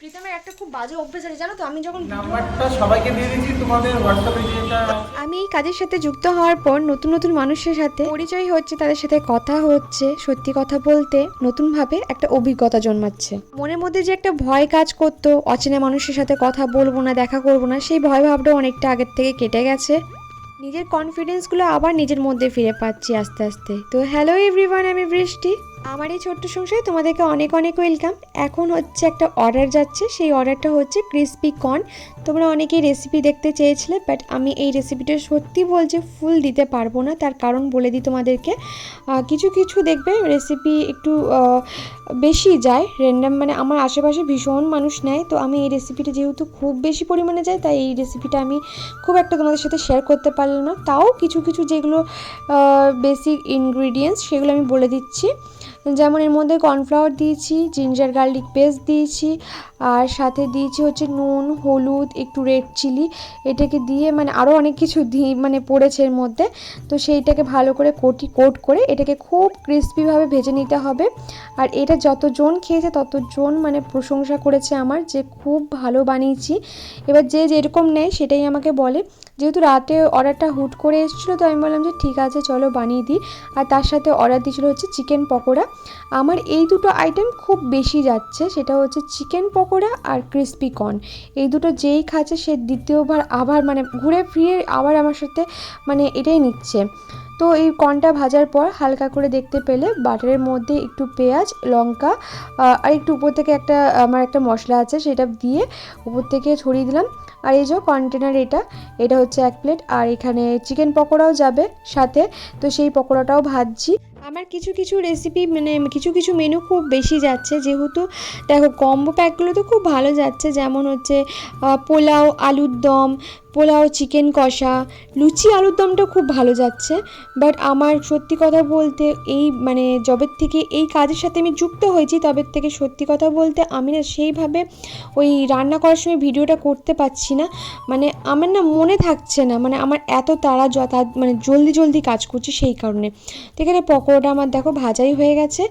প্রীতমের একটা খুব বাজে অভ্যাস আছে জানো তো, আমি যখন নাম্বারটা সবাইকে দিয়ে দিয়েছি তোমাদের হোয়াটসঅ্যাপে যেটা। আমি এই কাজের সাথে যুক্ত হওয়ার পর নতুন নতুন মানুষের সাথে পরিচয় হচ্ছে, তাদের সাথে কথা হচ্ছে, সত্যি কথা বলতে নতুনভাবে একটা অভিজ্ঞতা জন্মাচ্ছে। মনের মধ্যে যে একটা ভয় কাজ করতো অচেনা মানুষের সাথে কথা বলবো না, দেখা করবো না, সেই ভয় ভাবটা অনেকটা আগের থেকে কেটে গেছে। নিজের কনফিডেন্সগুলো আবার নিজের মধ্যে ফিরে পাচ্ছি আস্তে আস্তে। তো হ্যালো এভরিওয়ান, আমি বৃষ্টি। আমার এই ছোট্ট সংসারে তোমাদেরকে অনেক অনেক ওয়েলকাম। এখন হচ্ছে একটা অর্ডার যাচ্ছে, সেই অর্ডারটা হচ্ছে ক্রিসপি কর্ন। তোমরা অনেকেই রেসিপি দেখতে চেয়েছিলে, বাট আমি এই রেসিপিটা সত্যি বলছি ফুল দিতে পারবো না। তার কারণ বলে দিই তোমাদেরকে। কিছু কিছু দেখবে রেসিপি একটু বেশি যায় র্যান্ডাম, মানে আমার আশেপাশে ভীষণ মানুষ নেয়, তো আমি এই রেসিপিটা যেহেতু খুব বেশি পরিমাণে যায়, তাই এই রেসিপিটা আমি খুব একটা তোমাদের সাথে শেয়ার করতে পারলাম না। তাও কিছু কিছু যেগুলো বেসিক ইনগ্রিডিয়েন্টস সেগুলো আমি বলে দিচ্ছি। যেমন এর মধ্যে কর্নফ্লাওয়ার দিয়েছি, জিঞ্জার গার্লিক পেস্ট দিয়েছি, আর সাথে দিয়েছি হচ্ছে নুন, হলুদ, একটু রেড চিলি। এটাকে দিয়ে মানে আরও অনেক কিছু মানে পড়েছে এর মধ্যে। তো সেইটাকে ভালো করে কোট করে এটাকে খুব ক্রিস্পিভাবে ভেজে নিতে হবে। আর এটা যতজন খেয়েছে ততজন মানে প্রশংসা করেছে আমার, যে খুব ভালো বানিয়েছি। এবার যে যেরকম নেয় সেটাই আমাকে বলে। যেহেতু রাতে অর্ডারটা হুট করে এসেছিলো, তো আমি বললাম যে ঠিক আছে চলো বানিয়ে দিই। আর তার সাথে অর্ডার দিয়েছিলো হচ্ছে চিকেন পকোড়া। আমার এই দুটো আইটেম খুব বেশি যাচ্ছে, সেটা হচ্ছে চিকেন পকোড়া আর ক্রিসপি কর্ন। এই দুটো যেই খাচ্ছে সে দ্বিতীয়বার আবার মানে ঘুরে ফিরে আবার আমার সাথে মানে এটাই নিচ্ছে। তো এই কর্নটা ভাজার পর হালকা করে দেখতে পেলে বাটারের মধ্যে একটু পেঁয়াজ, লঙ্কা আর একটু উপর থেকে আমার একটা মশলা আছে সেটা দিয়ে উপর থেকে ছড়িয়ে দিলাম। আর এই যে কন্টেনার, এটা হচ্ছে 1 প্লেট। আর এখানে চিকেন পকোড়াও যাবে সাথে, তো সেই পকোড়াটাও ভাজছি। আমার কিছু কিছু রেসিপি মানে কিছু কিছু মেনু খুব বেশি যাচ্ছে, যেহেতু দেখো কম্বো প্যাকগুলো তো খুব ভালো যাচ্ছে। যেমন হচ্ছে পোলাও আলুর দম, পোলাও চিকেন কষা, লুচি আলুর দমটা খুব ভালো যাচ্ছে। বাট আমার সত্যি কথা বলতে এই মানে যবের থেকে এই কাজের সাথে আমি যুক্ত হয়েছি তবের থেকে সত্যি কথা বলতে আমি না সেইভাবে ওই রান্না করার সময় ভিডিওটা করতে পারছি না। মানে আমার না মনে থাকছে না, মানে আমার এত তাড়া মানে জলদি জলদি কাজ করছি সেই কারণে। তো এখানে পকোড়াটা আমার দেখো ভাজাই হয়ে গেছে।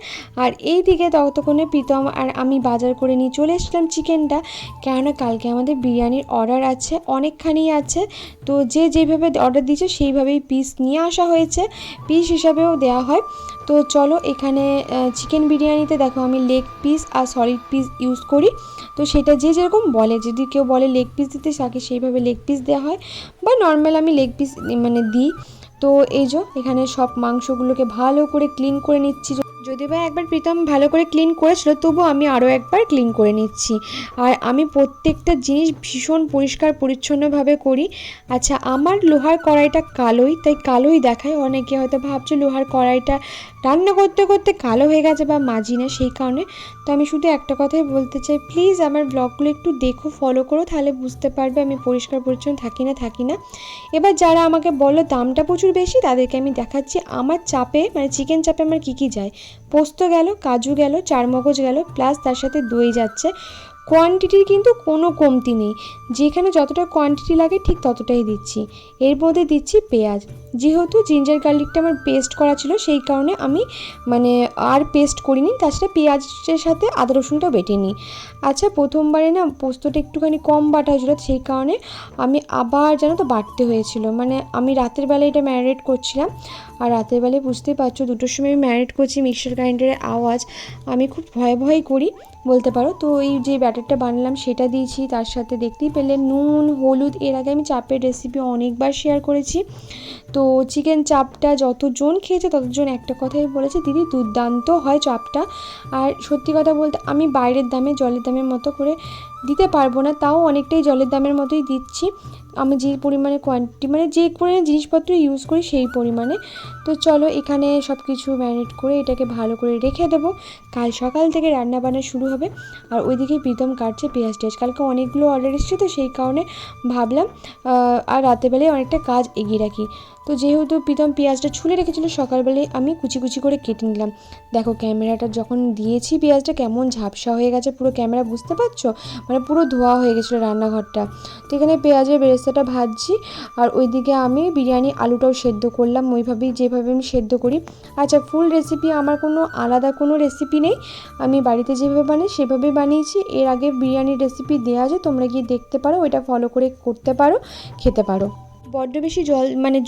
আর এই দিকে ততক্ষণে প্রীতম আর আমি বাজার করে নিয়ে চলে এসেছিলাম চিকেনটা, কেননা কালকে আমাদের বিরিয়ানির অর্ডার আছে, অনেকখানি আছে। তো যে যেভাবে অর্ডার দিয়েছে সেইভাবেই পিস নিয়ে আসা হয়েছে, পিস হিসাবেও দেওয়া হয়। তো চলো এখানে চিকেন বিরিয়ানিতে দেখো আমি লেগ পিস আর সলিড পিস ইউজ করি। তো সেটা যে যেরকম বলে, যদি কেউ বলে লেগ পিস দিতে তাকে সেইভাবে লেগ পিস দেওয়া হয়, বা নর্মাল আমি লেগ পিস মানে দিই। তো এই যে এখানে সব মাংসগুলোকে ভালো করে ক্লিন করে নিচ্ছি। যদি বা একবার প্রীতম ভালো করে ক্লিন করেছিল, তবুও আমি আরও একবার ক্লিন করে নিচ্ছি। আর আমি প্রত্যেকটা জিনিস ভীষণ পরিষ্কার পরিচ্ছন্নভাবে করি। আচ্ছা, আমার লোহার কড়াইটা কালোই, তাই কালোই দেখায়। অনেকে হয়তো ভাবছো লোহার কড়াইটা রান্না করতে করতে কালো হয়ে গেছে বা মাজি না, সেই কারণে। তো আমি শুধু একটা কথাই বলতে চাই, প্লিজ আমার ব্লগগুলো একটু দেখো, ফলো করো, তাহলে বুঝতে পারবে আমি পরিষ্কার পরিচ্ছন্ন থাকি না। এবার যারা আমাকে বলো দামটা প্রচুর বেশি, তাদেরকে আমি দেখাচ্ছি আমার চাপে মানে চিকেন চাপে আমার কী যায়। পোস্ত গেল, কাজু গেল, চারমগজ গেল, প্লাস তার সাথে দই যাচ্ছে। কোয়ান্টিটির কিন্তু কোনো কমতি নেই, যেখানে যতটা কোয়ান্টিটি লাগে ঠিক ততটাই দিচ্ছি। এর মধ্যে দিচ্ছি পেঁয়াজ, যেহেতু জিঞ্জার গার্লিকটা আমার পেস্ট করা ছিল সেই কারণে আমি মানে আর পেস্ট করিনি। তাছাড়া পেঁয়াজের সাথে আদা রসুনটাও বেটে নিই। আচ্ছা, প্রথমবারে না পোস্তটা একটুখানি কম বাটা হয়েছিলো, সেই কারণে আমি আবার জানো তো বাটতে হয়েছিল। মানে আমি রাতের বেলায় এটা ম্যারিনেট করছিলাম, আর রাতের বেলায় বুঝতেই পারছো 2টোর সময় আমি ম্যারিনেট করছি, মিক্সার গ্রাইন্ডারের আওয়াজ আমি খুব ভয় করি বলতে পারো। তো এই যে ব্যাটারটা বানালাম সেটা দিয়েছি, তার সাথে দেখতেই পেলে নুন, হলুদ। এর আগে আমি চাপের রেসিপি অনেকবার শেয়ার করেছি। তো চিকেন চাপটা যতজন খেয়েছে ততজন একটা কথাই বলেছে, দিদি দুর্দান্ত হয় চাপটা। আর সত্যি কথা বলতে আমি বাইরের দামে জলের দামের মতো করে দিতে পারবো না, তাও অনেকটাই জলের দামের মতোই দিচ্ছি। আমি যে পরিমাণে কোয়ান্টিটি মানে যে পরিমাণে জিনিসপত্র ইউজ করি সেই পরিমাণে। তো চলো এখানে সব কিছু ম্যারিনেট করে এটাকে ভালো করে রেখে দেবো। কাল সকাল থেকে রান্নাবান্না শুরু হবে। আর ওইদিকে প্রীতম কাটছে পেঁয়াজ টেয়াজ, কালকে অনেকগুলো অর্ডার এসেছে, তো সেই কারণে ভাবলাম আর রাতের বেলায় অনেকটা কাজ এগিয়ে রাখি। তো যেহেতু প্রীতম পেঁয়াজটা ছুলে রেখেছিলো সকালবেলায় আমি কুচি কুচি করে কেটে নিলাম। দেখো ক্যামেরাটা যখন দিয়েছি পেঁয়াজটা কেমন ঝাপসা হয়ে গেছে, পুরো ক্যামেরা বুঝতে পারছো, মানে পুরো ধোয়া হয়ে গেছিলো রান্নাঘরটা। তো এখানে পেঁয়াজের বেরেস্তাটা ভাজছি, আর ওইদিকে আমি বিরিয়ানি আলুটাও সেদ্ধ করলাম ওইভাবেই যেভাবে আমি সেদ্ধ করি। আচ্ছা, ফুল রেসিপি আমার কোনো আলাদা কোনো রেসিপি নেই, আমি বাড়িতে যেভাবে বানাই সেভাবেই বানিয়েছি। এর আগে বিরিয়ানির রেসিপি দেওয়া আছে, তোমরা গিয়ে দেখতে পারো, ওইটা ফলো করে করতে পারো, খেতে পারো। বড্ড বেশি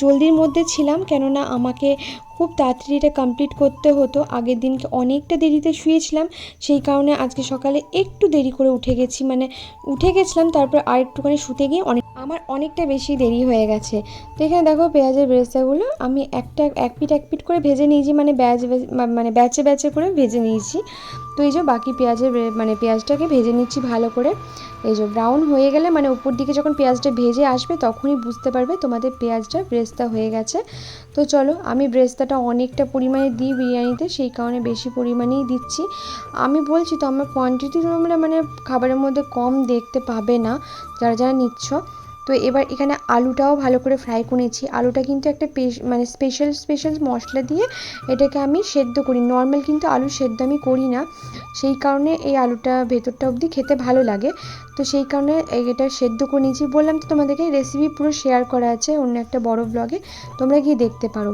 জলদির মধ্যে ছিলাম, কেননা আমাকে খুব তাড়াতাড়ি এটা কমপ্লিট করতে হতো। আগের দিনকে অনেকটা দেরিতে শুয়েছিলাম, সেই কারণে আজকে সকালে একটু দেরি করে উঠে গেছিলাম, তারপর আর একটুখানি শুতে গিয়ে আমার অনেকটা বেশি দেরি হয়ে গেছে। তো এখানে দেখো পেঁয়াজের বেরেস্তাগুলো আমি এক পিঠ করে ভেজে নিয়েছি, ব্যাচে ব্যাচে করে ভেজে নিয়েছি। তো এই যে বাকি পেঁয়াজটাকে ভেজে নিচ্ছি ভালো করে। এই যে ব্রাউন হয়ে গেলে উপর দিকে যখন পেঁয়াজটা ভেজে আসবে তখনই বুঝতে পারবে তোমাদের পেঁয়াজটা ব্রেস্তা হয়ে গেছে। তো চলো, আমি ব্রেস্তাটা অনেকটা পরিমাণে দিই বিরিয়ানিতে, সেই কারণে বেশি পরিমাণেই দিচ্ছি। আমি বলছি তো আমার কোয়ান্টিটি তোমরা খাবারের মধ্যে কম দেখতে পাবে না যারা যারা নিচ্ছ। তো এবার এখানে আলুটাও ভালো করে ফ্রাই করে নিচ্ছি। আলুটা কিন্তু একটা স্পেশাল মশলা দিয়ে এটাকে আমি সেদ্ধ করি, নর্মাল কিন্তু আলু সেদ্ধ আমি করি না, সেই কারণে এই আলুটা ভেতরটা অবধি খেতে ভালো লাগে। তো সেই কারণে এটা সেদ্ধ করে নিয়েছি। বললাম তো তোমাদেরকে রেসিপি পুরো শেয়ার করা আছে অন্য একটা বড় ব্লগে, তোমরা গিয়ে দেখতে পারো।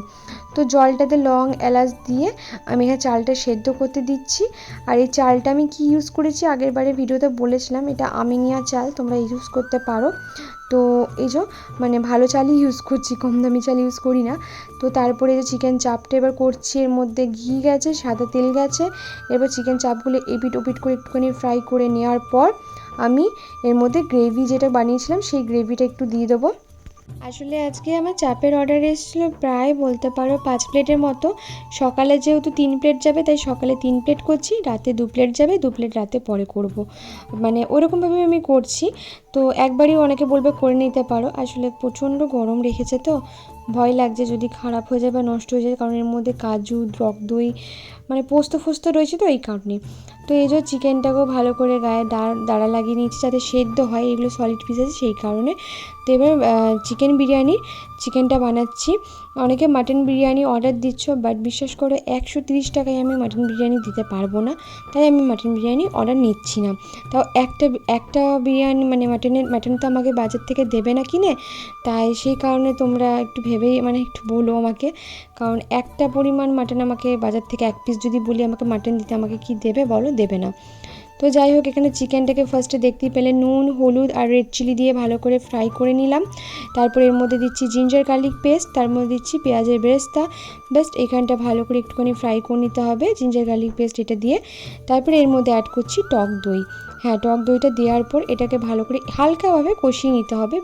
তো জলটাতে লং এলাচ দিয়ে আমি এখানে চালটা সেদ্ধ করতে দিচ্ছি। আর এই চালটা আমি কি ইউজ করেছি আগের বারে ভিডিওতে বলেছিলাম, এটা আমিনিয়া চাল, তোমরা ইউজ করতে পারো। তো এই যে ভালো চালই ইউজ করছি, কম দামি চাল ইউজ করি না। তো তারপরে যে চিকেন চাপটা এবার করছি, এর মধ্যে ঘি গেছে, সাদা তেল গেছে। এবার চিকেন চাপগুলো এপিট ওপিট করে একটুখানি ফ্রাই করে নেওয়ার পর আমি এর মধ্যে গ্রেভি যেটা বানিয়েছিলাম সেই গ্রেভিটা একটু দিয়ে দেবো। আসলে আজকে আমার চাপের অর্ডার এসেছিলো প্রায় বলতে পারো 5 প্লেটের মতো। সকালে যেহেতু 3 প্লেট যাবে তাই সকালে 3 প্লেট করছি, রাতে 2 প্লেট যাবে, 2 প্লেট রাতে পরে করব, ওরকমভাবে আমি করছি। তো একবারই অনেকে বলবে করে নিতে পারো, আসলে প্রচণ্ড গরম রেখেছে তো ভয় লাগছে যদি খারাপ হয়ে যায় বা নষ্ট হয়ে যায়, কারণ এর মধ্যে কাজু, টক দই, পোস্ত ফোস্ত রয়েছে, তো এই কারণে। তো এই যে চিকেনটাকেও ভালো করে গায়ে দাঁড়া লাগিয়ে নিয়েছি যাতে সেদ্ধ হয়, এগুলো সলিড পিস আছে সেই কারণে। তো এবার চিকেনটা বানাচ্ছি। অনেকে মাটন বিরিয়ানি অর্ডার দিচ্ছ, বাট বিশ্বাস করো 130 টাকায় আমি মাটন বিরিয়ানি দিতে পারবো না, তাই আমি মাটন বিরিয়ানি অর্ডার নিচ্ছি না। তাও একটা বিরিয়ানি মাটন তো আমাকে বাজার থেকে দেবে না কিনে, তাই সেই কারণে তোমরা একটু ভেবেই একটু বলো আমাকে, কারণ একটা পরিমাণ মাটন আমাকে বাজার থেকে 1 পিস যদি বলি আমাকে মাটন দিতে, আমাকে কি দেবে বলো, দেবে না। তো যাই হোক, এখানে চিকেনটাকে ফার্স্টে দেখতেই পেলে নুন, হলুদ আর রেড চিলি দিয়ে ভালো করে ফ্রাই করে নিলাম। তারপরে এর মধ্যে দিচ্ছি জিঞ্জার গার্লিক পেস্ট, তার মধ্যে দিচ্ছি পেঁয়াজের বেরেস্তা। বেস্ট এখানটা ভালো করে একটুখানি ফ্রাই করে নিতে হবে জিঞ্জার গার্লিক পেস্ট এটা দিয়ে। তারপরে এর মধ্যে অ্যাড করছি টক দই। হ্যাঁ, টক দইটা দেওয়ার পর এটাকে ভালো করে হালকাভাবে কষিয়ে নিতে হবে,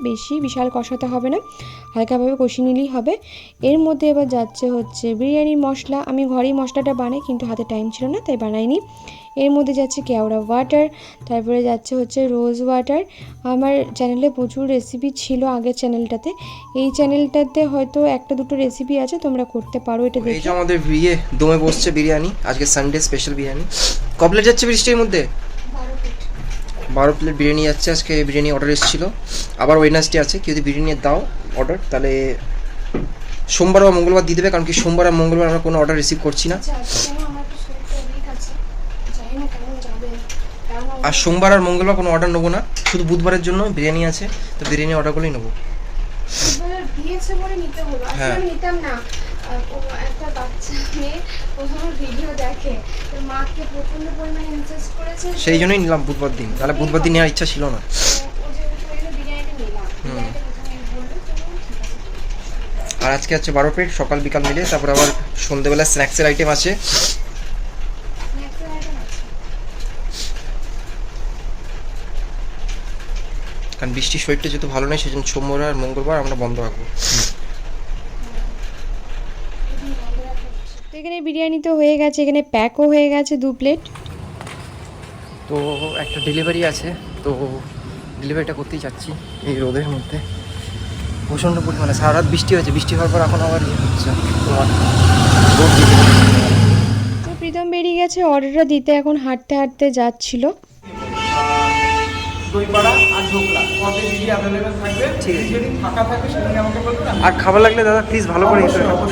বিশাল কষাতে হবে না, হালকাভাবে কষিয়ে নিলেই হবে। এর মধ্যে এবার যাচ্ছে হচ্ছে বিরিয়ানির মশলা। আমি ঘরেই মশলাটা বানাই, কিন্তু হাতে টাইম ছিল না তাই বানাইনি। এর মধ্যে যাচ্ছে কেওড়া ওয়াটার, তারপরে যাচ্ছে হচ্ছে রোজ ওয়াটার। আমার চ্যানেলে প্রচুর রেসিপি ছিল আগের চ্যানেলটাতে, এই চ্যানেলটাতে হয়তো 1-2টো রেসিপি আছে, তোমরা করতে পারো এটা দেখে। এই যে আমাদের দমে বসছে বিরিয়ানি, আজকে সানডে স্পেশাল বিরিয়ানি। কমপ্লিট যাচ্ছে বৃষ্টির মধ্যে 12 প্লেট বিরিয়ানি যাচ্ছে। আজকে বিরিয়ানি অর্ডার এসেছিলো, আবার ওয়েডনেসডে আছে, কেউ যদি বিরিয়ানি দাও অর্ডার তাহলে সোমবার বা মঙ্গলবার দিয়ে দেবে, কারণ কি সোমবার আর মঙ্গলবার আমরা কোনো অর্ডার রিসিভ করছি না। আর সোমবার আর মঙ্গলবার কোনো অর্ডার নেবো না, শুধু বুধবারের জন্য বিরিয়ানি আছে, তো বিরিয়ানি অর্ডারগুলোই নেবো। হ্যাঁ, একটা বাচ্চা মেয়ে প্রথমে ভিডিও দেখে, তো মাকে প্রচন্ড পরিমাণে ইনসিস্ট করেছে, সেই জন্যই নিলাম বুধবার দিন, তাহলে বুধবার দিন নেওয়ার ইচ্ছা ছিল না। আর আজকে আছে 12 প্লেট সকাল বিকাল মিলে, তারপর আবার সন্ধ্যেবেলা স্ন্যাক্সের আইটেম আছে। কারণ বৃষ্টির শরীরটা যেহেতু ভালো নয়, সেই জন্য সোমবার আর মঙ্গলবার আমরা বন্ধ রাখবো। এখানে বিরিয়ানি তো হয়ে গেছে, এখানে প্যাকও হয়ে গেছে 2 প্লেট। তো একটা ডেলিভারি আছে, তো ডেলিভারিটা করতেই যাচ্ছি এই রোদের মধ্যে। প্রচণ্ড পরিমাণে সারা রাত বৃষ্টি হয়েছে, বৃষ্টি হওয়ার পর এখন আবার হচ্ছে তোমার রোদ দিতে। তো প্রীতম বেরিয়ে গেছে অর্ডারটা দিতে, এখন হাঁটতে হাঁটতে যাচ্ছিল। দই বড়া আর ঢোকলা কবে দিদি অ্যাভেলেবেল থাকবে, ঠিক আছে। যেদিন ফাঁকা থাকবে সেদিন আমাকে বলবেন। আর খাবার লাগলে দাদা প্লিজ ভালো করে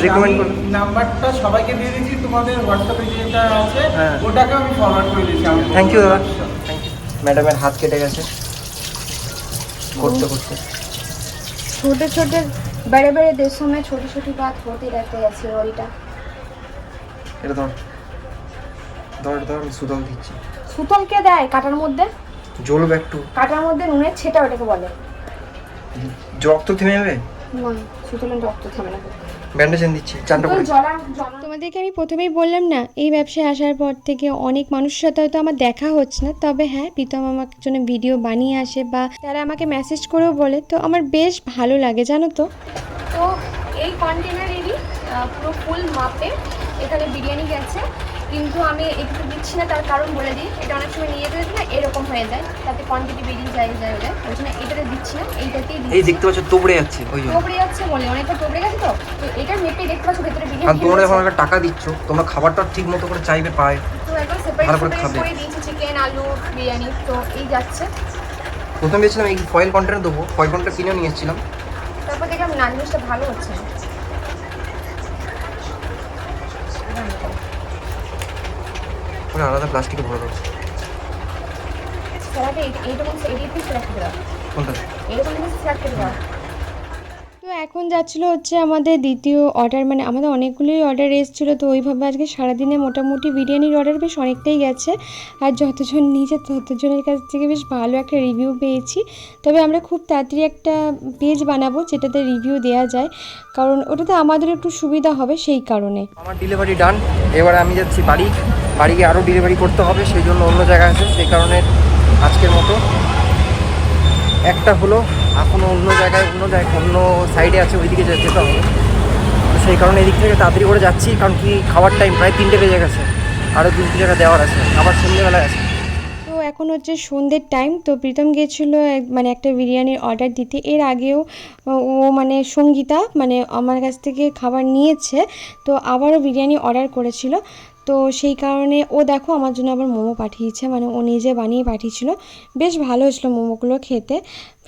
রেকমেন্ড করুন। নাম্বারটা সবাইকে দিয়ে দিচ্ছি, তোমাদের হোয়াটসঅ্যাপে যেটা আছে হ্যাঁ। ওটাকে আমি ফরওয়ার্ড করে দিচ্ছি। থ্যাংক ইউ দাদা, থ্যাংক ইউ। ম্যাডামের হাত কেটে গেছে করতে করতে। छोटे छोटे बड़े बड़े देशों में छोटी छोटी बात होती रहती है सियोरिटा। এটা ধর ধর ধর, আমি সুদল দিচ্ছি। সুতল কে দেয় কাটার মধ্যে? জ্বলবে একটু, কাটার মধ্যে নুনের ছেটা ওটাকে বলে। রক্ত থেমে যাবে। না, সুতলের রক্ত থামে না। ব্যান্ডেজ এনে দিচ্ছি, চানটা করে। তোমাদেরকে আমি প্রথমেই বললাম না, এই ব্যবসায় আসার পর থেকে অনেক মানুষের সাথে হয়তো আমার দেখা হচ্ছে না, তবে হ্যাঁ প্রীতম আমার জন্য ভিডিও বানিয়ে আসে বা তারা আমাকে মেসেজ করেও বলে, তো আমার বেশ ভালো লাগে জানো তো। তো এই কন্টেনারেরই পুরো ফুল মাপে এখানে বিরিয়ানি গেছে, কিন্তু আমি একটু দিচ্ছি না, তার কারণ বলে দিই। এটা অনেক সময় নিয়ে যেতে না এরকম হয়ে যায়, তাতে কোয়ান্টিটি বেরিয়ে যায় ওই জন্য এটাতে দিচ্ছি না, এইটাতেই এই দেখতে পাচ্ছ তোবড়ে যাচ্ছে, ওই জন্য টবড়ে যাচ্ছে বলে অনেকটা টবড়ে গেছে। তো এটা মেপে দেখতে পাচ্ছ ভেতরে আর বিরিয়ানি তোমরা যখন একটা টাকা দিচ্ছ, তোমরা খাবারটা ঠিক মতো করে চাইবে পায়। তো একদম সেপারেট ভালো করে সেপারেট খাবে। করে দিয়েছি, চিকেন আলু বিরিয়ানি। তো এই যাচ্ছে। প্রথমে ভেবেছিলাম এই ফয়েল কন্টেনার দেবো, ফয়েল কন্টেনার কিনে নিয়ে এসেছিলাম। তারপর দেখলাম না, জিনিসটা ভালো হচ্ছে না। ওটা আলাদা প্লাস্টিকে ভরে দেবো। স্যালাডে এইরকম এইরকম স্যালাড করে দাও, কোনটা? এরকম স্যালাড করে দাও। তো এখন যাচ্ছিলো হচ্ছে আমাদের দ্বিতীয় অর্ডার, মানে আমাদের অনেকগুলোই অর্ডার এসেছিলো, তো ওইভাবে আজকে সারাদিনে মোটামুটি বিরিয়ানির অর্ডার বেশ অনেকটাই গেছে। আর যতজন নিয়েছে ততজনের কাছ থেকে বেশ ভালো একটা রিভিউ পেয়েছি। তবে আমরা খুব তাড়াতাড়ি একটা পেজ বানাবো যেটাতে রিভিউ দেওয়া যায়, কারণ ওটাতে আমাদের একটু সুবিধা হবে সেই কারণে। আমার ডেলিভারি ডান। এবারে আমি যাচ্ছি বাড়ি, বাড়ি গিয়ে আরও ডেলিভারি করতে হবে, সেই জন্য অন্য জায়গায় আছে, সেই কারণে আজকের মতো একটা হলো। এখনও অন্য সাইডে আছে, ওইদিকে যেতে হবে। তো সেই কারণে এদিক থেকে তাড়াতাড়ি করে যাচ্ছি, কারণ কি খাওয়ার টাইম প্রায় 3টে বেজে গেছে, আরও 2 জায়গা দেওয়ার আছে, আবার সন্ধ্যেবেলায় আছে। তো এখন হচ্ছে সন্ধ্যের টাইম। তো প্রীতম গেছিলো মানে একটা বিরিয়ানির অর্ডার দিতে। এর আগেও ও মানে সঙ্গীতা মানে আমার কাছ থেকে খাবার নিয়েছে, তো আবারও বিরিয়ানি অর্ডার করেছিল। তো সেই কারণে ও দেখো আমার জন্য আবার মোমো পাঠিয়েছে, মানে ও নিজে বানিয়ে পাঠিয়েছিল। বেশ ভালো হয়েছিলো মোমোগুলো খেতে,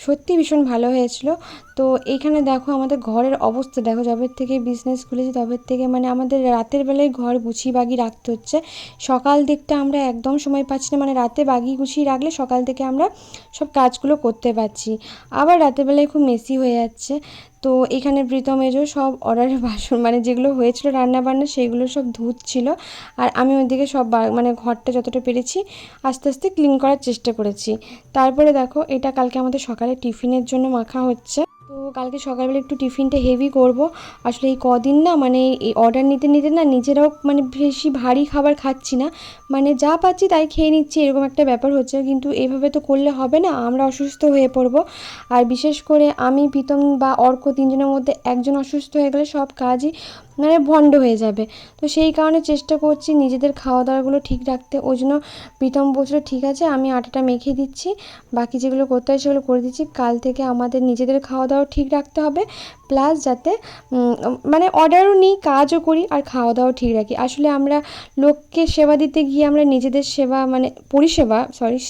সত্যি ভীষণ ভালো হয়েছিল। তো এইখানে দেখো আমাদের ঘরের অবস্থা দেখো, যবের থেকে বিজনেস খুলেছি তবের থেকে মানে আমাদের রাতের বেলায় ঘর গুছিয়ে বাগিয়ে রাখতে হচ্ছে। সকাল দিকটা আমরা একদম সময় পাচ্ছি না, মানে রাতে বাগিয়ে গুছিয়ে রাখলে সকাল থেকে আমরা সব কাজগুলো করতে পারছি। আবার রাতের বেলায় খুব মেসি হয়ে যাচ্ছে। তো এখানে প্রীতম এজো সব অর্ডারের বাসন মানে যেগুলো হয়েছিল রান্নাবান্না সেগুলো সব ধুচ্ছিল, আর আমি ওইদিকে সব মানে ঘরটা যতটা পেরেছি আস্তে আস্তে ক্লিন করার চেষ্টা করেছি। তারপরে দেখো এটা কালকে আমাদের সকালে টিফিনের জন্য মাখা হচ্ছে। তো কালকে সকালবেলা একটু টিফিনটা হেভি করব। আসলে এই কদিন না মানে এই অর্ডার নিতে নিতে না নিজেরাও মানে বেশি ভারী খাবার খাচ্ছি না, মানে যা পাচ্ছি তাই খেয়ে নিচ্ছি, এরকম একটা ব্যাপার হচ্ছে। কিন্তু এইভাবে তো করলে হবে না, আমরা অসুস্থ হয়ে পড়বো। আর বিশেষ করে আমি, প্রীতম বা অর্ক তিনজনের মধ্যে একজন অসুস্থ হয়ে গেলে সব কাজই মানে ভণ্ড হয়ে যাবে। তো সেই কারণে চেষ্টা করছি নিজেদের খাওয়া দাওয়াগুলো ঠিক রাখতে। ওই জন্য প্রীতম বলছিল ঠিক আছে আমি আটাটা মেখে দিচ্ছি, বাকি যেগুলো করতে হয় সেগুলো করে দিচ্ছি। কাল থেকে আমাদের নিজেদের খাওয়া দাওয়া ঠিক রাখতে হবে, প্লাস যাতে মানে অর্ডারও নিই, কাজও করি আর খাওয়া দাওয়াও ঠিক রাখি। আসলে আমরা লোককে সেবা দিতে গিয়ে আমরা নিজেদের সেবা মানে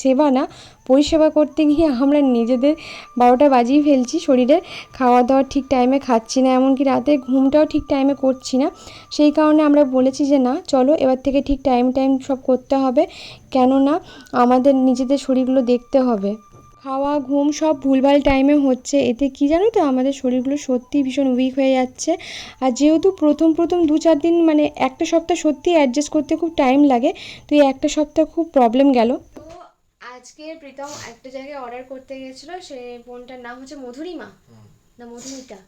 সেবা না পরিষেবা করতে গিয়ে আমরা নিজেদের 12টা বাজিয়ে ফেলছি। শরীরের খাওয়া দাওয়া ঠিক টাইমে খাচ্ছি না, এমনকি রাতে ঘুমটাও ঠিক টাইমে করছি না। সেই কারণে আমরা বলেছি যে না চলো এবার থেকে ঠিক টাইম সব করতে হবে, কেননা আমাদের নিজেদের শরীরগুলো দেখতে হবে। খাওয়া ঘুম সব ভুলভাল টাইমে হচ্ছে, এতে কি জানো তো আমাদের শরীরগুলো সত্যি ভীষণ উইক হয়ে যাচ্ছে। আর যেহেতু প্রথম 2-4 দিন মানে একটা সপ্তাহ সত্যি অ্যাডজাস্ট করতে খুব টাইম লাগে, তো এই একটা সপ্তাহ খুব প্রবলেম গেল। তো আজকে প্রীতম একটা জায়গায় অর্ডার করতে গেছিলো, সে বোনটার নাম হচ্ছে মধুরিমা না মধুমিতা,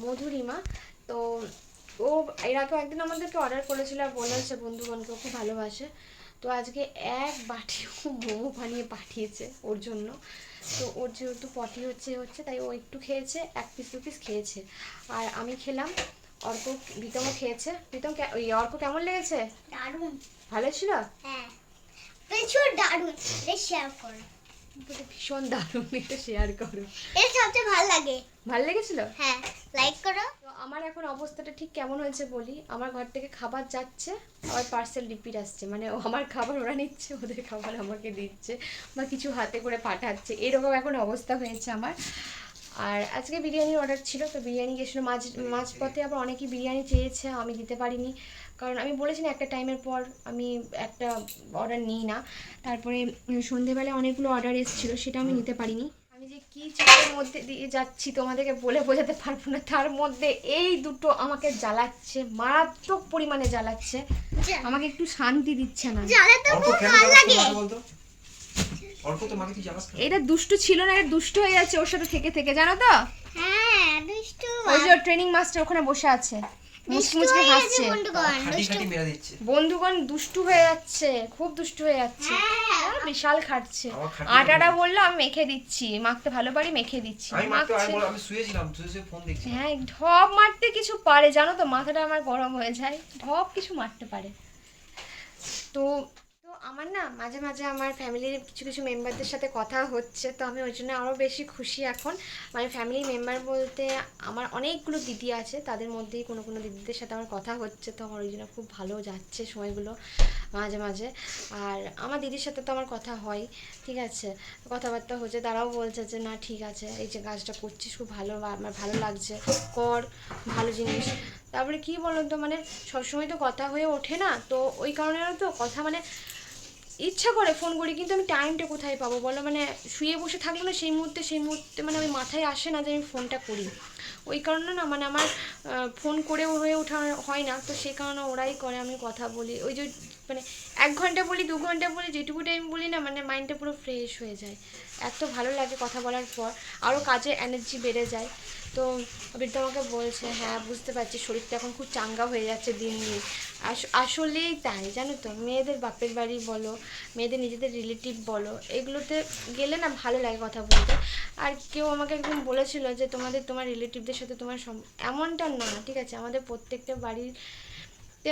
মধুরিমা। তো ও এর আগেও একদিন আমাদেরকে অর্ডার করেছিল আর বলেছে বন্ধুগণকে খুব ভালোবাসে। তো আজকে এক বাটি মোমো বানিয়ে পাঠিয়েছে ওর জন্য। তো ওর যেহেতু পটি হচ্ছে তাই ও একটু খেয়েছে, 1 পিস 2 পিস খেয়েছে, আর আমি খেলাম, অর্ক প্রীতমও খেয়েছে। প্রীতম ওই অর্ক কেমন লেগেছে? দারুণ, ভালো ছিল? হ্যাঁ প্রচুর দারুণ। শেয়ার করো। ভীষণ দারুণ, এটা শেয়ার করো। এটা সবচেয়ে ভালো লাগে। ভালো লেগেছিল? হ্যাঁ, লাইক করো। তো আমার এখন অবস্থাটা ঠিক কেমন হয়েছে বলি। আমার ঘর থেকে খাবার যাচ্ছে, আবার পার্সেল রিপিট আসছে, মানে আমার খাবার ওরা নিচ্ছে, ওদের খাবার আমাকে দিচ্ছে, বা কিছু হাতে করে পাঠাচ্ছে, এরকম এখন অবস্থা হয়েছে আমার। আর আজকে বিরিয়ানির অর্ডার ছিল, তো বিরিয়ানি গেছিলো মাঝপথে, আবার অনেকেই বিরিয়ানি চেয়েছে, আমি দিতে পারিনি, কারণ আমি বলেছি না একটা টাইমের পর আমি একটা অর্ডার নিই না। তারপরে সন্ধেবেলায় অনেকগুলো অর্ডার এসেছিলো, সেটা আমি নিতে পারিনি। আমি যে কী চিন্তার মধ্যে দিয়ে যাচ্ছি তোমাদেরকে বলে বোঝাতে পারবো না। তার মধ্যে এই দুটো আমাকে জ্বালাচ্ছে, মারাত্মক পরিমাণে জ্বালাচ্ছে, আমাকে একটু শান্তি দিচ্ছে না। জ্বালাতে খুব ভালো লাগে। এটা দুষ্টু ছিল না, এটা দুষ্টু হয়ে যাচ্ছে ওর সাথে থেকে থেকে, জানো তো? হ্যাঁ, দুষ্টু। ওই যে ট্রেনিং মাস্টার ওখানে বসে আছে, মুচমুচকে হাসছে। বন্ধুগণ দুষ্টু হয়ে যাচ্ছে, খুব দুষ্টু হয়ে যাচ্ছে, বিশাল খাটছে। আটাটা বললো আমি মেখে দিচ্ছি, মাখতে ভালো পারি, মেখে দিচ্ছি, হ্যাঁ ঢপ মারতে কিছু পারে, জানো তো? মাথাটা আমার গরম হয়ে যায়, ঢপ কিছু মারতে পারে। তো আমার না মাঝে মাঝে আমার ফ্যামিলির কিছু কিছু মেম্বারদের সাথে কথা হচ্ছে, তো আমি ওই জন্য আরও বেশি খুশি এখন। মানে ফ্যামিলি মেম্বার বলতে আমার অনেকগুলো দিদি আছে, তাদের মধ্যেই কোনো কোনো দিদিদের সাথে আমার কথা হচ্ছে, তো আমার ওই জন্য খুব ভালো যাচ্ছে সময়গুলো মাঝে মাঝে। আর আমার দিদির সাথে তো আমার কথা হয়, ঠিক আছে, কথাবার্তা হচ্ছে, তারাও বলছে যে না ঠিক আছে, এই যে কাজটা করছিস খুব ভালো, আমার ভালো লাগছে, কর, ভালো জিনিস। তারপরে কী বলো তো, মানে সবসময় তো কথা হয়ে ওঠে না, তো ওই কারণে তো কথা মানে ইচ্ছা করে ফোন করি, কিন্তু আমি টাইমটা কোথায় পাবো বলো? মানে শুয়ে বসে থাকলে না সেই মুহূর্তে মানে ওই মাথায় আসে না যে আমি ফোনটা করি, ওই কারণে না মানে আমার ফোন করেও হয়ে ওঠা হয় না, তো সেই কারণে ওরাই করে, আমি কথা বলি। ওই যে মানে 1 ঘন্টা বলি, 2 ঘন্টা বলি, যেটুকু টাইম বলি না, মানে মাইন্ডটা পুরো ফ্রেশ হয়ে যায়, এত ভালো লাগে কথা বলার পর, আরও কাজে এনার্জি বেড়ে যায়। তো বৃদ্ধ আমাকে বলছে হ্যাঁ বুঝতে পারছি, শরীরটা এখন খুব চাঙ্গা হয়ে যাচ্ছে দিন দিন। আসলেই তাই, জানো তো? মেয়েদের বাপের বাড়ি বলো, মেয়েদের নিজেদের রিলেটিভ বলো, এগুলোতে গেলে না ভালো লাগে কথা বলতে। আর কেউ আমাকে একদম বলেছিল যে তোমার রিলেটিভদের সাথে তোমার এমনটা না, ঠিক আছে, আমাদের প্রত্যেকটা বাড়ির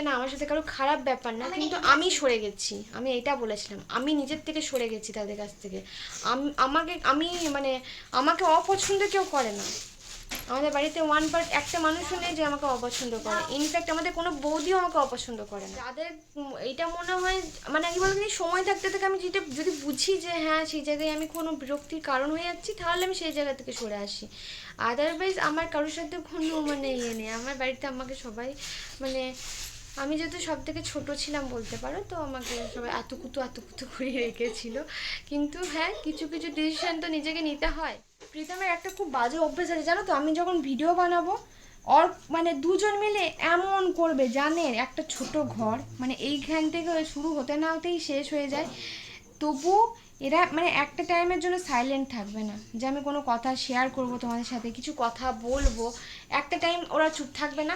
না আমার সাথে কারো খারাপ ব্যাপার না, কিন্তু আমি সরে গেছি, আমি এটা বলেছিলাম, আমি নিজের থেকে সরে গেছি তাদের কাছ থেকে। আমি মানে আমাকে অপছন্দ কেউ করে না, আমাদের বাড়িতে একটা মানুষও নেই যে আমাকে অপছন্দ করে, ইনফ্যাক্ট আমাদের কোনো বৌদিও আমাকে অপছন্দ করে না। যাদের এইটা মনে হয় মানে কি বলতো, সময় থাকতে থেকে আমি যেটা যদি বুঝি যে হ্যাঁ সেই জায়গায় আমি কোনো বিরক্তির কারণ হয়ে যাচ্ছি, তাহলে আমি সেই জায়গা থেকে সরে আসি। আদারওয়াইজ আমার কারোর সাথে কোনো মানে ইয়ে নেই। আমার বাড়িতে আমাকে সবাই মানে আমি যেহেতু সব থেকে ছোটো ছিলাম বলতে পারো, তো আমাকে সবাই আতুকুতু করে রেখেছিল। কিন্তু হ্যাঁ কিছু কিছু ডিসিশান তো নিজেকে নিতে হয়। প্রীতমের একটা খুব বাজে অভ্যেস আছে, জানো তো? আমি যখন ভিডিও বানাবো মানে দুজন মিলে এমন করবে, জানেন, একটা ছোট ঘর, মানে এইখান থেকে শুরু হতে না হতেই শেষ হয়ে যায়, তবু এরা মানে একটা টাইমের জন্য সাইলেন্ট থাকবে না, যে আমি কোনো কথা শেয়ার করব তোমাদের সাথে, কিছু কথা বলবো, একটা টাইম ওরা চুপ থাকবে না।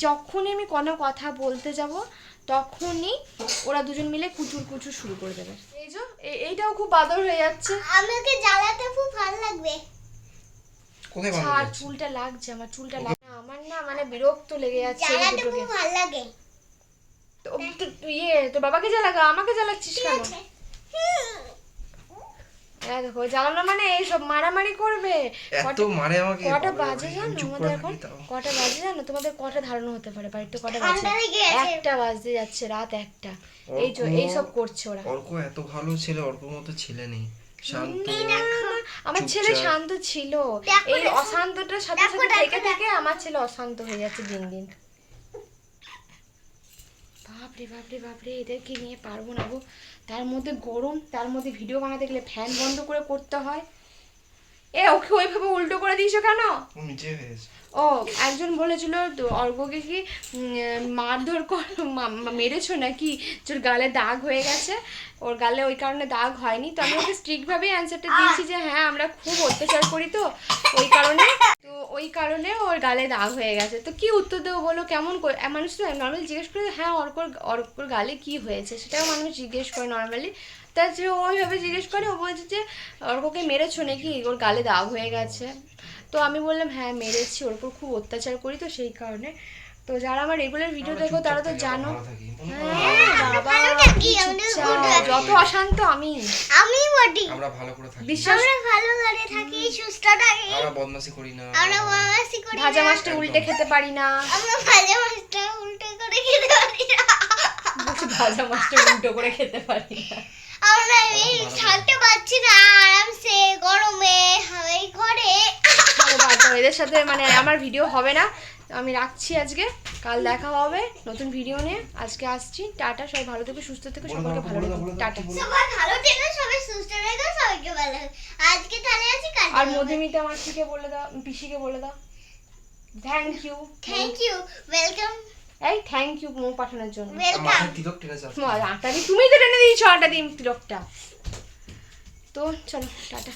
যখনই আমি কোনো কথা বলতে যাব তখনই ওরা দুজন মিলে কুচুর শুরু করে দেবে। এই যে এইটাও খুব বাদর হয়ে যাচ্ছে, আমাকে জ্বালাতে খুব ভালো লাগবে। আর চুলটা লাগছে, আমার চুলটা লাগছে, আমার না মানে বিরক্ত লেগে যাচ্ছে। জ্বালাতে খুব ভালো লাগে। তো তোর বাবাকে জ্বালাগা, আমাকে জ্বালাচ্ছিস কেন? দেখো জ্বালানো মানে এইসব মারামারি করবে। কটা বাজে জানো আমাদের এখন? কটা বাজে জানো তোমাদের? কটা ধারণা হতে পারে বাড়িতে? কটা বাজে? 1টা বাজতে যাচ্ছে, রাত 1টা। এই যে এইসব করছে ওরা। অর্ক এত ভালো ছেলে, অর্কর মতো ছেলে নেই, শান্ত। আমার ছেলে শান্ত ছিল, এই অশান্তটার সাথে সাথে থেকে থেকে আমার ছেলে অশান্ত হয়ে যাচ্ছে দিন দিন। বাপরে এদেরকে নিয়ে পারবো না গো। তার মধ্যে গরম, তার মধ্যে ভিডিও বানাতে গেলে ফ্যান বন্ধ করে করতে হয়। ওকে ওইভাবে উল্টো করে দিয়েছো কেন? ও একজন বলেছিল অর্ঘ্যকে কি মারধর মেরেছো নাকি, ওর গালে দাগ হয়ে গেছে, ওর গালে ওই কারণে দাগ হয়নি। তো আমি ওকে স্ট্রিক্টভাবেই অ্যান্সারটা দিয়েছি যে হ্যাঁ আমরা খুব অত্যাচার করি, তো ওই কারণে ওর গালে দাগ হয়ে গেছে। তো কি উত্তর দেবো বলো? কেমন করে মানুষ তো নর্মালি জিজ্ঞেস করে হ্যাঁ অর্কর গালে কি হয়েছে, সেটাও মানুষ জিজ্ঞেস করে নর্মালি। তা যে ওইভাবে জিজ্ঞেস করে, ও বলছে যে অর্ককে মেরেছো নাকি, ওর গালে দাগ হয়ে গেছে। তো আমি বললাম হ্যাঁ মেরেছি, ওর উপর খুব অত্যাচার করি, তো সেই কারণে। তো যারা আমার রেগুলার ভিডিও দেখো তারা তো জানো। ভালো থাকি। হ্যাঁ বাবা, ভালো থাকি, কি আমাদের চুপচাপ। good থাকি। যত অশান্ত আমি আমি বডি আমরা ভালো করে থাকি। বিশ্বাস। আমরা ভালো করে থাকি, সুস্থ থাকি। আমরা বদমাশি করি না। আমরা মামাসি করি ভাজা না। মাছটা উল্টে খেতে পারি না। আমরা ভাজা মাছটা উল্টো করে খেতে পারি না। বলছি ভাজা মাছটা উল্টো করে খেতে পারি না। আমরা এই থাকতে পারছি না আরামসে গরমে এই ঘরে। চলো বাদ দাও, এদের সাথে মানে আমার ভিডিও হবে না। আমি রাখছি আজকে, কাল দেখা হবে নতুন ভিডিও নিয়ে। আজকে আসছি, টাটা। সবাই ভালো থেকো, সুস্থ থেকো, সকলকে ভালো রেখো, টাটা। সবাই ভালো থেকো, সবাই সুস্থ থেকো, সবাইকে ভালো। আজকে তাহলে আছি, কাল আর মধুমিতা আমার থেকে বলে দাও, পিসিকে বলে দাও thank you. Thank you, welcome, এই থ্যাংক ইউ মৌ পাঠানোর জন্য। ওয়েলকাম। মাথার তিলক টেনে যাচ্ছে। আটা দিই, তুমি তো টেনে দিয়েছো আটা দিই তিলকটা। তো চলো টাটা।